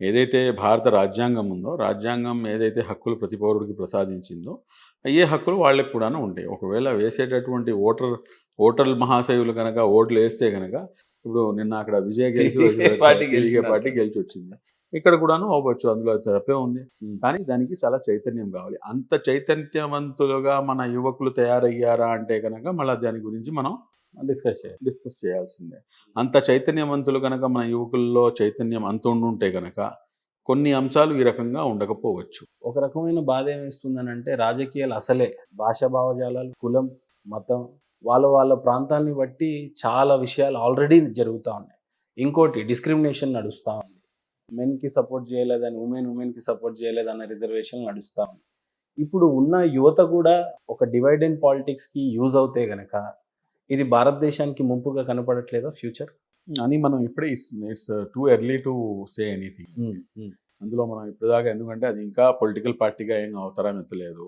ఏదైతే భారత రాజ్యాంగం ఉందో, రాజ్యాంగం ఏదైతే హక్కులు ప్రతి పౌరుడికి ప్రసాదించిందో, అయ్యే హక్కులు వాళ్ళకి కూడాను ఉంటాయి. ఒకవేళ వేసేటటువంటి ఓటర్లు మహాశయులు గనక ఓట్లేస్తే గనక, ఇప్పుడు నిన్న అక్కడ విజయ గెలిచి పార్టీ టీవీకే పార్టీ గెలిచినట్టు. గెలిచొచ్చింది. ఇక్కడ కూడాను అవ్వచ్చు. అందులో తప్పే ఉంది. హ్మ్. కానీ దానికి చాలా చైతన్యం కావాలి. అంత చైతన్యవంతులుగా మన యువకులు తయారయ్యారా అంటే గనక, మళ్ళా దాని గురించి మనం డిస్కస్ చేయాలి. డిస్కస్ చేయాల్సిందే. అంత చైతన్యవంతులు గనక మన యువకుల్లో చైతన్యం అంత ఉండుంటే గనక, కొన్ని అంశాలు ఈ రకంగా ఉండకపోవచ్చు. ఒక రకమైన బాధ ఏమేస్తుందనంటే రాజకీయాలు అసలే భాషా భావజాలాలు, కులం, మతం వాళ్ళ ప్రాంతాల్ని బట్టి చాలా విషయాలు ఆల్రెడీ జరుగుతా ఉన్నాయి. ఇంకోటి డిస్క్రిమినేషన్ నడుస్తా ఉంది. మెన్‌కి సపోర్ట్ చేయలేదని ఉమెన్‌కి సపోర్ట్ చేయలేదన్న రిజర్వేషన్ నడుస్తా ఉంది. ఇప్పుడు ఉన్న యువత కూడా ఒక డివైడ్ అండ్ పాలిటిక్స్‌కి యూజ్ అవుతే గనక ఇది భారతదేశానికి ముంపుగా కనపడట్లేదా ఫ్యూచర్? అని మనం ఇప్పుడే it's too early to say anything. అందులో మనం ఇప్పటిదాకా, ఎందుకంటే అది ఇంకా పొలిటికల్ పార్టీగా ఏం అవతారం ఎత్తలేదు.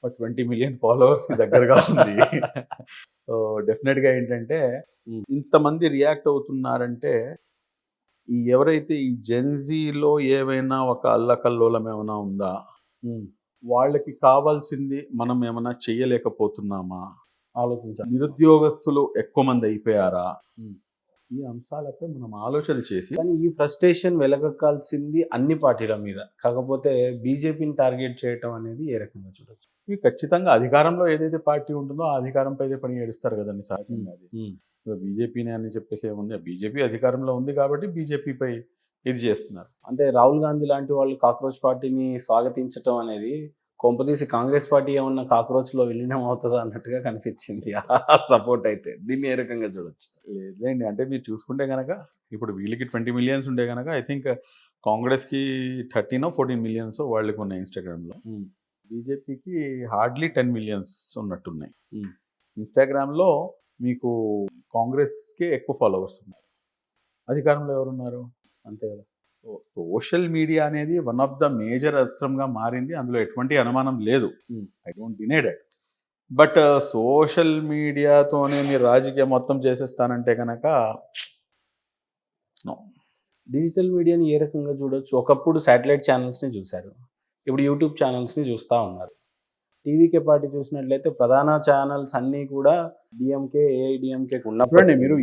బట్ 20 మిలియన్ ఫాలోవర్స్‌కి దగ్గరగా ఉంది. సో డెఫినెట్‌గా ఏంటంటే, ఇంతమంది రియాక్ట్ అవుతున్నారంటే, ఎవరైతే ఈ జెన్‌జీలో ఏవైనా ఒక అల్లకల్లోలం ఏమైనా ఉందా? వాళ్ళకి కావాల్సింది మనం ఏమైనా చెయ్యలేకపోతున్నామా? ఆలోచించాలి. నిరుద్యోగస్తులు ఎక్కువ మంది అయిపోయారా? ఈ అంశాలపై మనం ఆలోచన చేసి, కానీ ఈ ఫ్రస్ట్రేషన్ వెలగక్కాల్సింది అన్ని పార్టీల మీద. కాకపోతే బీజేపీని టార్గెట్ చేయటం అనేది ఏ రకంగా చూడొచ్చు? ఇవి ఖచ్చితంగా అధికారంలో ఏదైతే పార్టీ ఉంటుందో ఆ అధికారంపైదే పని ఏడుస్తారు కదండి సహజంగా అది. బీజేపీని అని చెప్పేసి ఏముంది, బీజేపీ అధికారంలో ఉంది కాబట్టి బీజేపీపై ఇది చేస్తున్నారు. అంటే రాహుల్ గాంధీ లాంటి వాళ్ళు కాక్రోచ్ పార్టీని స్వాగతించటం అనేది కొంపదీసి కాంగ్రెస్ పార్టీ ఏమన్నా కాక్రోచ్‌లో విలీనం అవుతదా అన్నట్టుగా కనిపించింది. సపోర్ట్ అయితే. దీన్ని ఏ రకంగా చూడొచ్చు? లేదులేండి, అంటే మీరు చూసుకుంటే గనక, ఇప్పుడు వీళ్ళకి 20 మిలియన్స్ ఉంటే గనక, ఐ థింక్ కాంగ్రెస్‌కి 13 14 మిలియన్స్ వాళ్ళకి ఉన్నాయి ఇన్‌స్టాగ్రామ్‌లో. బీజేపీకి హార్డ్లీ 10 మిలియన్స్ ఉన్నట్టున్నాయి. ఇన్‌స్టాగ్రామ్‌లో మీకు కాంగ్రెస్‌కే ఎక్కువ ఫాలోవర్స్ ఉన్నారు. అధికారంలో ఎవరున్నారు? అంతే కదా! సోషల్ మీడియా అనేది వన్ ఆఫ్ ద మేజర్ అస్త్రంగా మారింది. అందులో ఎటువంటి అనుమానం లేదు. I don't deny that. But social మీడియాతోనే మీరు రాజకీయం మొత్తం చేసేస్తానంటే గనక నో. డిజిటల్ మీడియాని ఏ రకంగా చూడొచ్చు? ఒకప్పుడు శాటిలైట్ ఛానల్స్‌ని చూసారు. ఇప్పుడు యూట్యూబ్ ఛానల్స్‌ని చూస్తా ఉన్నారు. టీవీకే పార్టీ చూసినట్లయితే ప్రధాన ఛానల్స్ అన్నీ కూడా డీఎంకే, ఏఐడీఎంకేకి చూడండి, ఉన్నప్పటికీ మీరు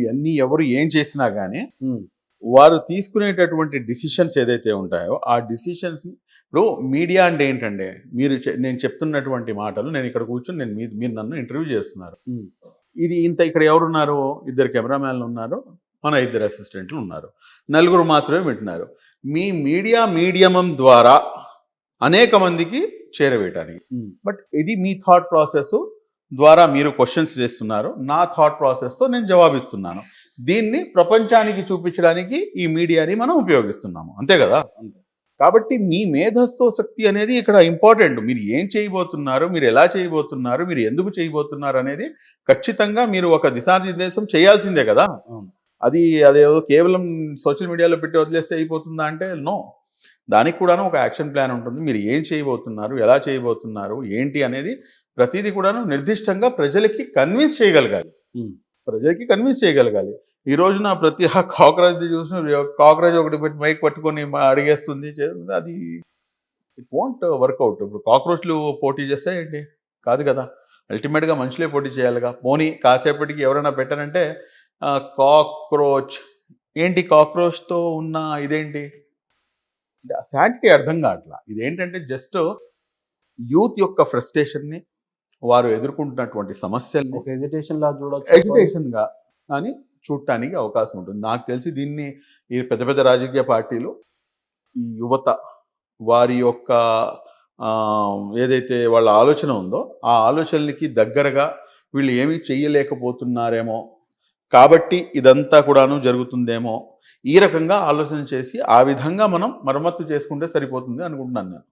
ఎవరు ఏం చేసినా గానీ, హ్మ్. వారు తీసుకునేటటువంటి డిసిషన్స్ ఏదైతే ఉంటాయో, ఆ డిసిషన్స్‌ని, ఇప్పుడు మీడియా అంటే ఏంటండి? నేను చెప్తున్నటువంటి మాటలు, నేను ఇక్కడ కూర్చొని మీరు నన్ను ఇంటర్వ్యూ చేస్తున్నారు. ఇక్కడ ఎవరున్నారు? ఇద్దరు కెమెరామ్యాన్‌లు ఉన్నారు. మన ఇద్దరు అసిస్టెంట్లు ఉన్నారు. నలుగురు మాత్రమే వింటున్నారు. మీ మీడియం ద్వారా అనేక మందికి చేరవేయటానికి. బట్ ఇది మీ థాట్ ప్రాసెస్ ద్వారా మీరు క్వశ్చన్స్ వేస్తున్నారు. నా థాట్ ప్రాసెస్‌తో నేను జవాబిస్తున్నాను. దీన్ని ప్రపంచానికి చూపించడానికి ఈ మీడియాని మనం ఉపయోగిస్తున్నాము. అంతే కదా! అంతే. కాబట్టి మీ మేధస్సు శక్తి అనేది ఇక్కడ ఇంపార్టెంట్. మీరు ఏం చేయబోతున్నారు? మీరు ఎలా చేయబోతున్నారు? మీరు ఎందుకు చేయబోతున్నారు? అనేది ఖచ్చితంగా మీరు ఒక దిశానిర్దేశం చేయాల్సిందే కదా! అవును. అదేదో కేవలం సోషల్ మీడియాలో పెట్టి వదిలేస్తే అయిపోతుందా అంటే నో. దానికి కూడాను ఒక యాక్షన్ ప్లాన్ ఉంటుంది. మీరు ఏం చేయబోతున్నారు? ఎలా చేయబోతున్నారు? ఏంటి అనేది ప్రతీది కూడాను నిర్దిష్టంగా ప్రజలకి కన్విన్స్ చేయగలగాలి. ప్రజలకి కన్విన్స్ చేయగలగాలి. ఈ రోజున ప్రతి కాక్రోచ్ చూసిన కాక్రోచ్ ఒకటి పెట్టి మైక్ పట్టుకొని అడిగేస్తుంది. అది ఇట్ వోంట్ వర్కౌట్. ఇప్పుడు కాక్రోచ్‌లు పోటీ చేస్తాయేంటి? కాదు కదా! అల్టిమేట్‌గా మనుషులే పోటీ చేయాలిగా. పోనీ కాసేపటికి ఎవరైనా పెట్టారంటే కాక్రోచ్ ఏంటి, కాక్రోచ్‌తో ఉన్న ఇదేంటి? శాంటిటీ అర్థం కావట్లా. ఇదేంటంటే జస్ట్ యూత్ యొక్క ఫ్రస్ట్రేషన్‌ని, వారు ఎదుర్కొంటున్నటువంటి సమస్యల్ని ఒక ఎజిటేషన్‌లా చూడొచ్చు. ఎడ్యుకేషన్‌గా అని చూడటానికి అవకాశం ఉంటుంది. నాకు తెలిసి దీన్ని ఈ పెద్ద పెద్ద రాజకీయ పార్టీలు, ఈ యువత వారి యొక్క ఏదైతే వాళ్ళ ఆలోచన ఉందో, ఆ ఆలోచనలకి దగ్గరగా వీళ్ళు ఏమీ చెయ్యలేకపోతున్నారేమో, కాబట్టి ఇదంతా కూడాను జరుగుతుందేమో, ఈ రకంగా ఆలోచన చేసి ఆ విధంగా మనం మరమ్మత్తు చేసుకుంటే సరిపోతుంది అనుకుంటున్నాను నేను.